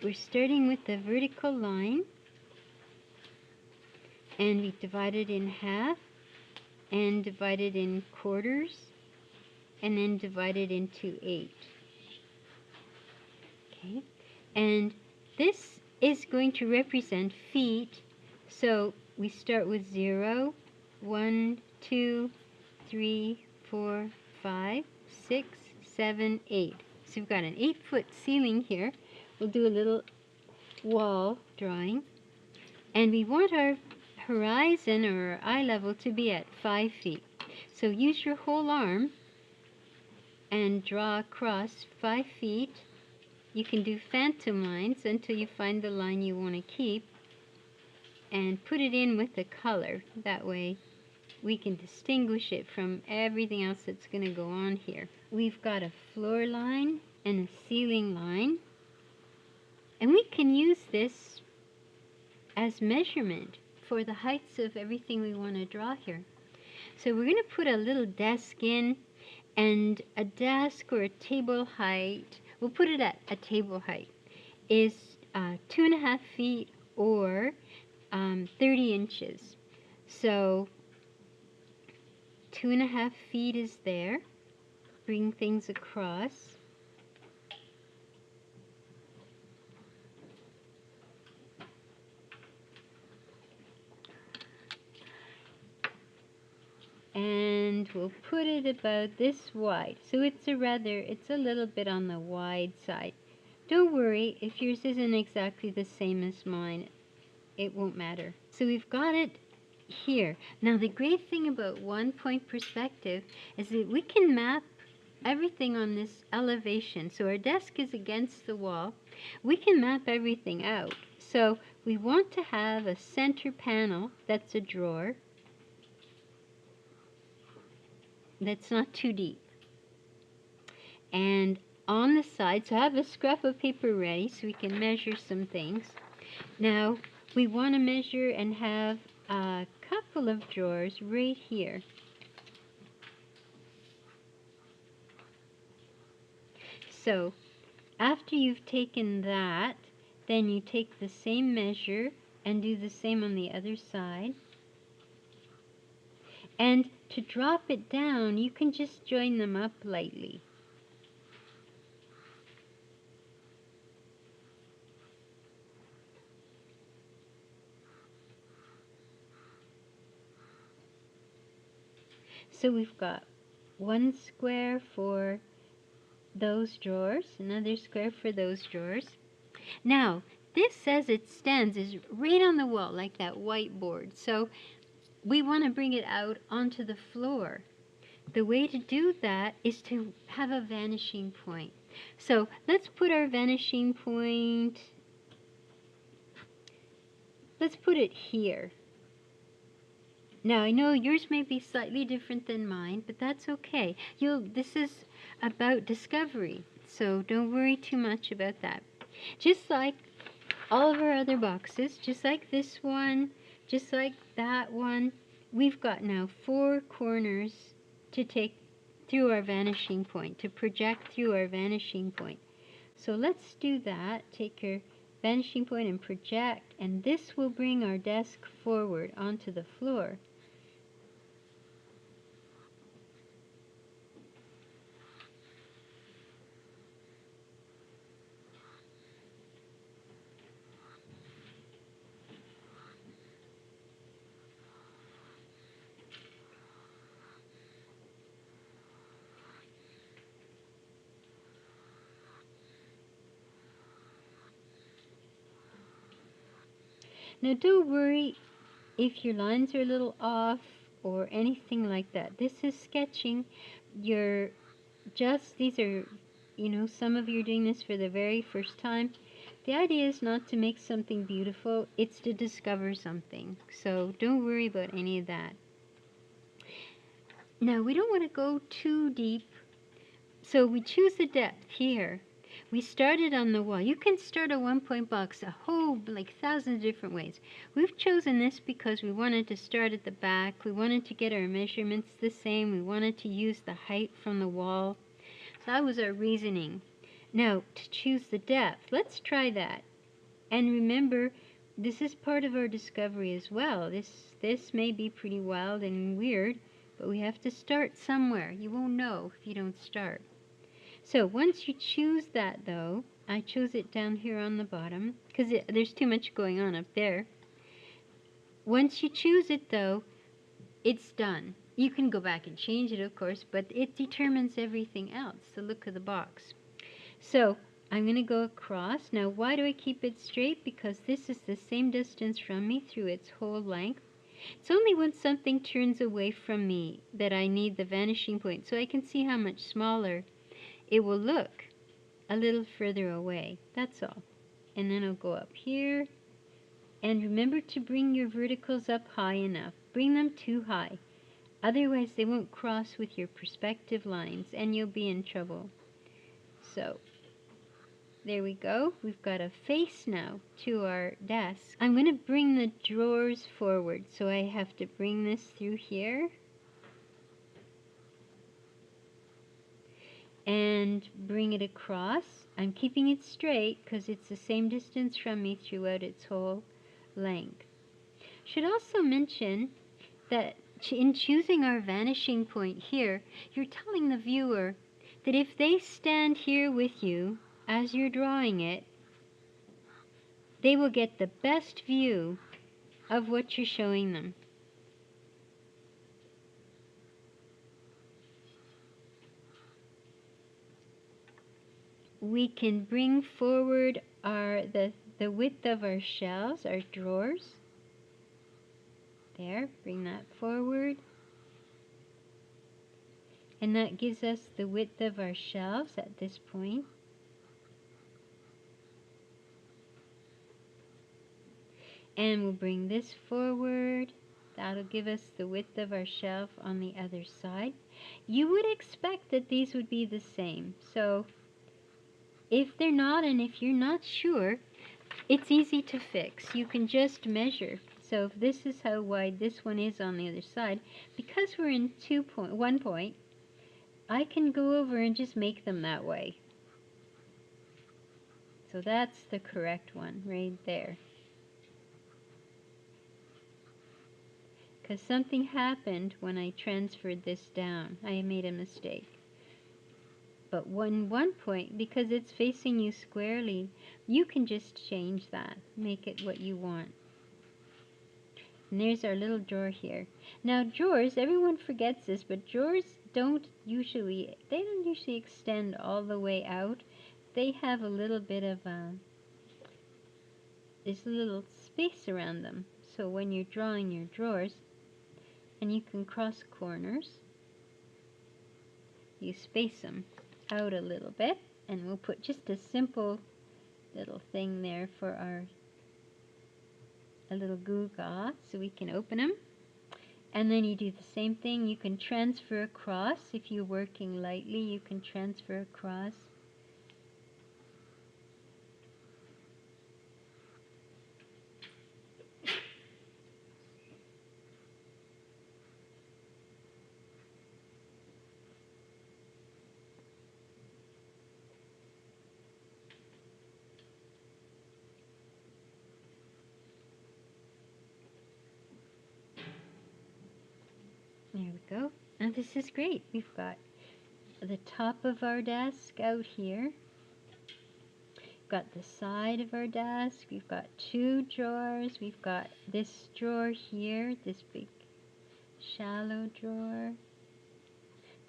we're starting with the vertical line, and we divide it in half, and divide it in quarters, and then divide it into 8. Okay, and this is going to represent feet, so we start with 0, 1, 2, 3, 4, 5, 6, 7, 8. So we've got an 8-foot ceiling here. We'll do a little wall drawing, and we want our horizon or our eye level to be at 5 feet. So use your whole arm and draw across 5 feet. You can do phantom lines until you find the line you want to keep, and put it in with the color. That way we can distinguish it from everything else that's going to go on here. We've got a floor line and a ceiling line, and we can use this as measurement for the heights of everything we want to draw here. So we're going to put a little desk in, and a desk or a table height, we'll put it at a table height, is 2.5 feet or 30 inches. So 2.5 feet is there. Bring things across. And we'll put it about this wide. So it's a little bit on the wide side. Don't worry if yours isn't exactly the same as mine. It won't matter. So we've got it here. Now the great thing about one-point perspective is that we can map everything on this elevation. So our desk is against the wall. We can map everything out. So we want to have a center panel that's a drawer that's not too deep. And on the side, so I have a scrap of paper ready so we can measure some things. Now we want to measure and have a couple of drawers right here. So after you've taken that, then you take the same measure and do the same on the other side. And to drop it down, you can just join them up lightly. So we've got one square for those drawers, another square for those drawers. Now, this as it stands is right on the wall, like that whiteboard. So we want to bring it out onto the floor. The way to do that is to have a vanishing point. So let's put our vanishing point, let's put it here. Now I know yours may be slightly different than mine, but that's okay. This is about discovery, so don't worry too much about that. Just like all of our other boxes, just like this one, just like that one, we've got now 4 corners to take through our vanishing point, to project through our vanishing point. So let's do that. Take your vanishing point and project, and this will bring our desk forward onto the floor. Now don't worry if your lines are a little off or anything like that. This is sketching. These are, some of you are doing this for the very first time. The idea is not to make something beautiful, it's to discover something. So don't worry about any of that. Now we don't want to go too deep, so we choose the depth here. We started on the wall. You can start a one-point box a whole, thousands of different ways. We've chosen this because we wanted to start at the back. We wanted to get our measurements the same. We wanted to use the height from the wall. So that was our reasoning. Now, to choose the depth, let's try that. And remember, this is part of our discovery as well. This may be pretty wild and weird, but we have to start somewhere. You won't know if you don't start. So once you choose that, though, I chose it down here on the bottom because there's too much going on up there. Once you choose it, though, it's done. You can go back and change it, of course, but it determines everything else, the look of the box. So I'm going to go across. Now, why do I keep it straight? Because this is the same distance from me through its whole length. It's only when something turns away from me that I need the vanishing point, so I can see how much smaller it will look a little further away. That's all. And then I'll go up here. And remember to bring your verticals up high enough. Bring them too high. Otherwise, they won't cross with your perspective lines, and you'll be in trouble. So there we go. We've got a face now to our desk. I'm going to bring the drawers forward, so I have to bring this through here and bring it across. I'm keeping it straight because it's the same distance from me throughout its whole length. Should also mention that in choosing our vanishing point here, you're telling the viewer that if they stand here with you as you're drawing it, they will get the best view of what you're showing them. We can bring forward the width of our shelves, our drawers. There, bring that forward. And that gives us the width of our shelves at this point. And we'll bring this forward. That'll give us the width of our shelf on the other side. You would expect that these would be the same. So if they're not, and if you're not sure, it's easy to fix. You can just measure. So if this is how wide this one is on the other side, because we're in 1 point, I can go over and just make them that way. So that's the correct one right there. Because something happened when I transferred this down. I made a mistake. But 1 point, because it's facing you squarely, you can just change that. Make it what you want. And there's our little drawer here. Now drawers, everyone forgets this, but drawers don't usually extend all the way out. They have a little bit of this little space around them. So when you're drawing your drawers, and you can cross corners, you space them out a little bit, and we'll put just a simple little thing there for a little goo-gaw so we can open them. And then you do the same thing. You can transfer across. If you're working lightly, you can transfer across. There we go. And this is great. We've got the top of our desk out here. We've got the side of our desk. We've got 2 drawers. We've got this drawer here, this big shallow drawer.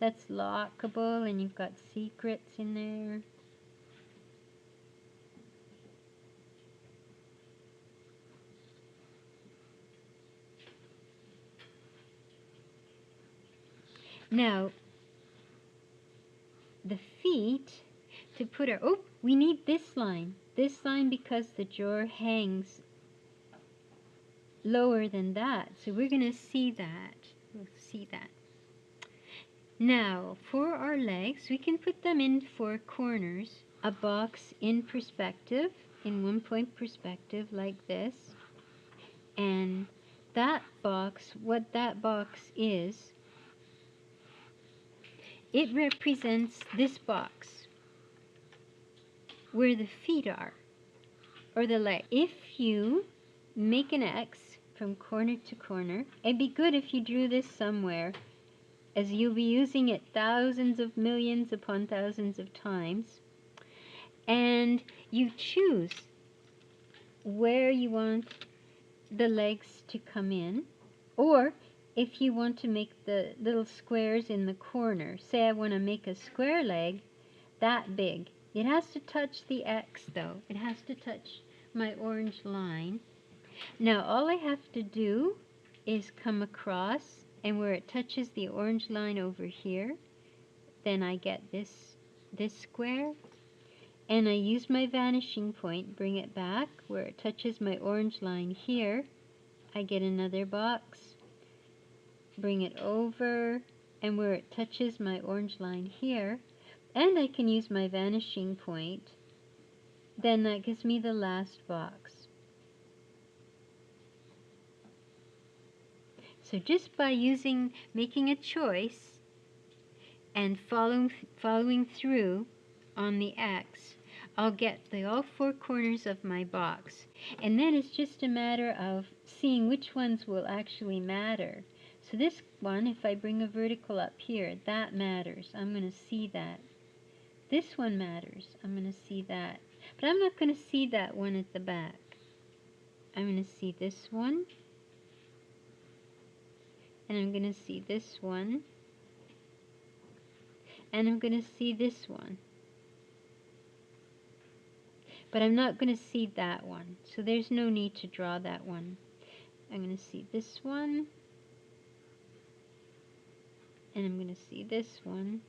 That's lockable, and you've got secrets in there. Now, the feet, to put our, oh, we need this line. This line because the drawer hangs lower than that. So we're going to see that. We'll see that. Now, for our legs, we can put them in 4 corners. A box in perspective, in 1 point perspective like this. And that box, what that box is, it represents this box where the feet are. or the leg. If you make an X from corner to corner, it'd be good if you drew this somewhere, as you'll be using it thousands of millions upon thousands of times, and you choose where you want the legs to come in, or if you want to make the little squares in the corner. Say I want to make a square leg that big. It has to touch the X though. It has to touch my orange line. Now all I have to do is come across, and where it touches the orange line over here, then I get this square, and I use my vanishing point, bring it back where it touches my orange line here. I get another box, bring it over, and where it touches my orange line here, and I can use my vanishing point, then that gives me the last box. So just by making a choice and following through on the X, I'll get all four corners of my box. And then it's just a matter of seeing which ones will actually matter. So this one, if I bring a vertical up here, that matters. I'm going to see that. This one matters. I'm going to see that. But I'm not going to see that one at the back. I'm going to see this one. And I'm going to see this one. And I'm going to see this one. But I'm not going to see that one. So there's no need to draw that one. I'm going to see this one. And I'm going to see this one.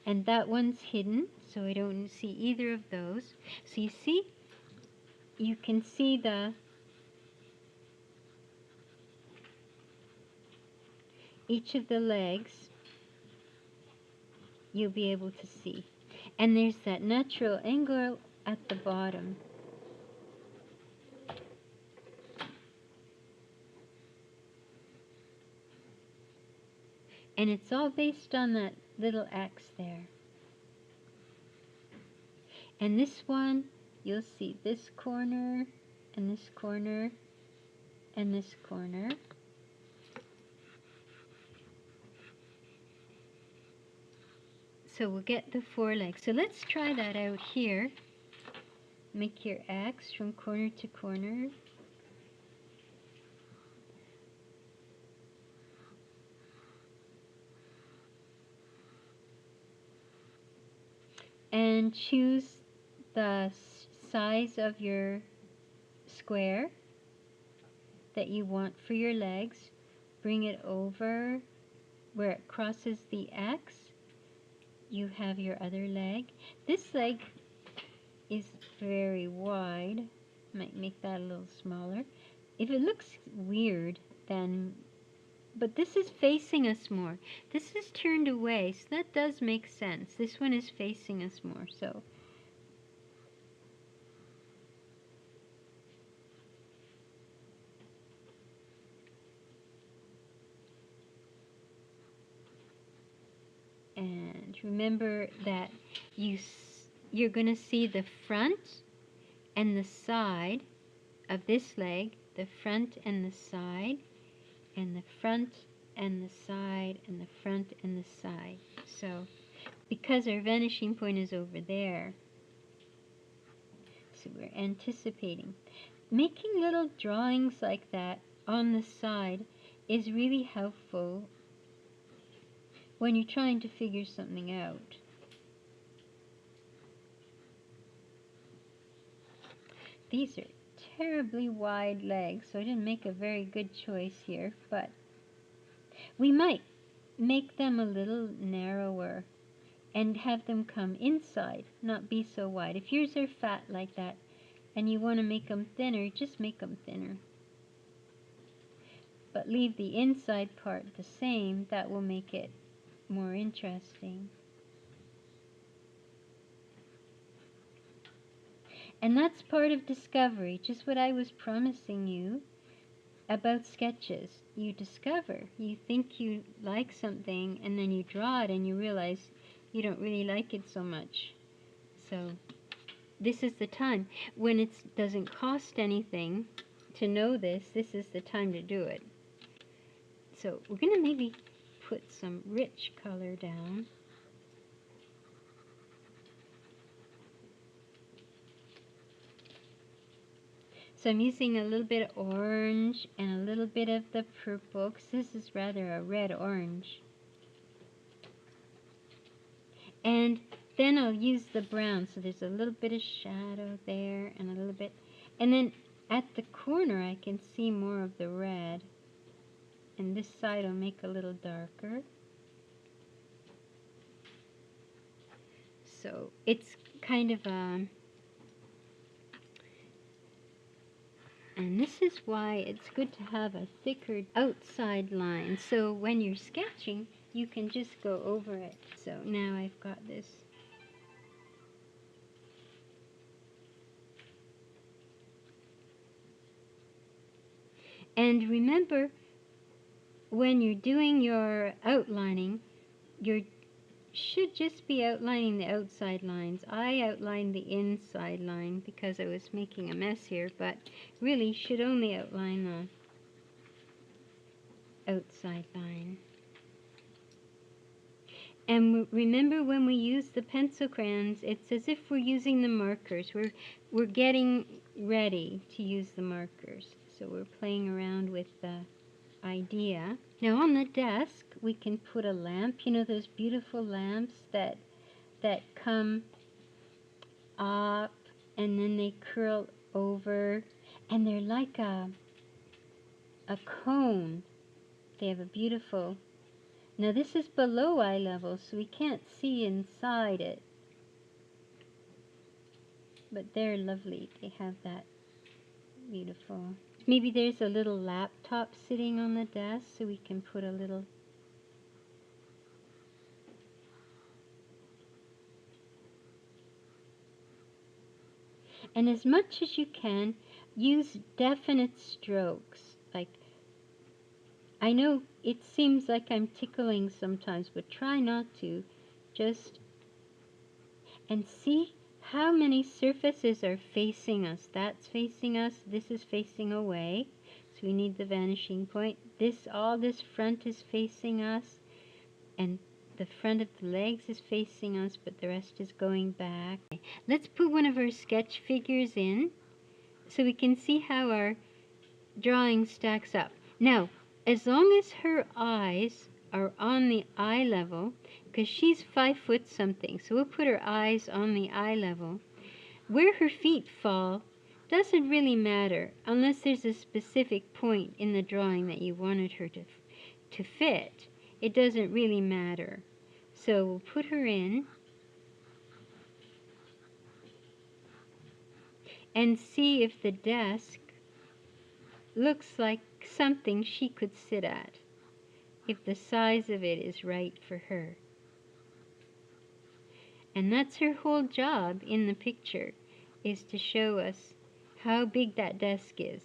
And that one's hidden, so I don't see either of those. So you see, you can see each of the legs, you'll be able to see. And there's that natural angle at the bottom. And it's all based on that little X there. And this one, you'll see this corner, and this corner, and this corner. So we'll get the four legs. So let's try that out here. Make your X from corner to corner. And choose the size of your square that you want for your legs. Bring it over where it crosses the X. You have your other leg. This leg is very wide. Might make that a little smaller. If it looks weird, then, but this is facing us more. This is turned away, so that does make sense. This one is facing us more, so. And remember that you're going to see the front and the side of this leg, the front and the side, and the front and the side, and the front and the side. So, because our vanishing point is over there, so we're anticipating. Making little drawings like that on the side is really helpful when you're trying to figure something out. These are terribly wide legs, so I didn't make a very good choice here, but we might make them a little narrower and have them come inside, not be so wide. If yours are fat like that and you want to make them thinner, just make them thinner. But leave the inside part the same. That will make it more interesting. And that's part of discovery, just what I was promising you about sketches. You discover, you think you like something, and then you draw it and you realize you don't really like it so much. So this is the time. When it doesn't cost anything to know this, this is the time to do it. So we're going to maybe put some rich color down. So I'm using a little bit of orange and a little bit of the purple, because this is rather a red-orange. And then I'll use the brown, so there's a little bit of shadow there and a little bit. And then at the corner I can see more of the red. And this side I'll make a little darker. So it's kind of a... And this is why it's good to have a thicker outside line. So when you're sketching, you can just go over it. So now I've got this. And remember, when you're doing your outlining, you should just be outlining the outside lines. I outlined the inside line because I was making a mess here, but really should only outline the outside line. And remember, when we use the pencil crayons, it's as if we're using the markers. We're getting ready to use the markers. So we're playing around with the idea. Now on the desk, we can put a lamp. You know those beautiful lamps that come up and then they curl over, and they're like a cone. They have a beautiful... Now this is below eye level, so we can't see inside it. But they're lovely. They have that beautiful... Maybe there's a little laptop sitting on the desk, so we can put a little... And as much as you can, use definite strokes. Like, I know it seems like I'm tickling sometimes, but try not to. Just... And see how many surfaces are facing us. That's facing us. This is facing away. So we need the vanishing point. All this front is facing us. And the front of the legs is facing us, but the rest is going back. Let's put one of our sketch figures in so we can see how our drawing stacks up. Now, as long as her eyes are on the eye level, because she's 5 foot something, so we'll put her eyes on the eye level. Where her feet fall doesn't really matter unless there's a specific point in the drawing that you wanted her to fit. It doesn't really matter. So we'll put her in and see if the desk looks like something she could sit at, if the size of it is right for her. And that's her whole job in the picture, is to show us how big that desk is.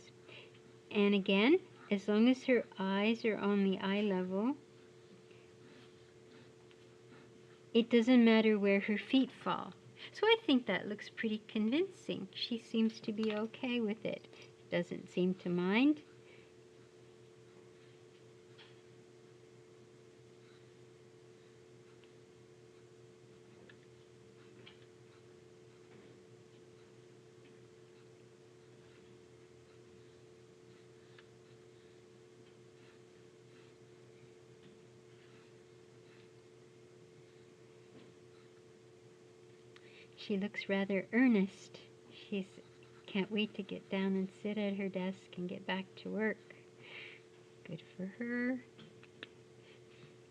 And again, as long as her eyes are on the eye level, it doesn't matter where her feet fall. So I think that looks pretty convincing. She seems to be okay with it. Doesn't seem to mind. She looks rather earnest. She can't wait to get down and sit at her desk and get back to work. Good for her.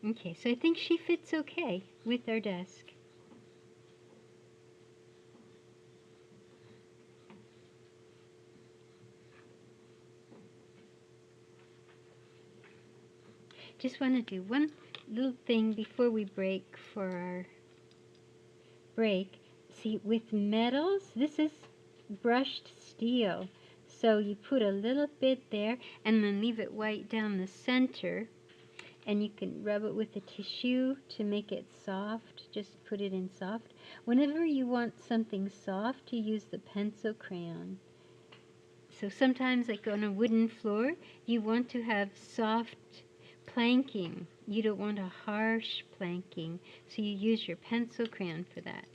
Okay, so I think she fits okay with our desk. Just want to do one little thing before we break for our break. See, with metals, this is brushed steel. So you put a little bit there and then leave it white down the center. and you can rub it with a tissue to make it soft. Just put it in soft. Whenever you want something soft, you use the pencil crayon. So sometimes, like on a wooden floor, you want to have soft planking. You don't want a harsh planking, so you use your pencil crayon for that.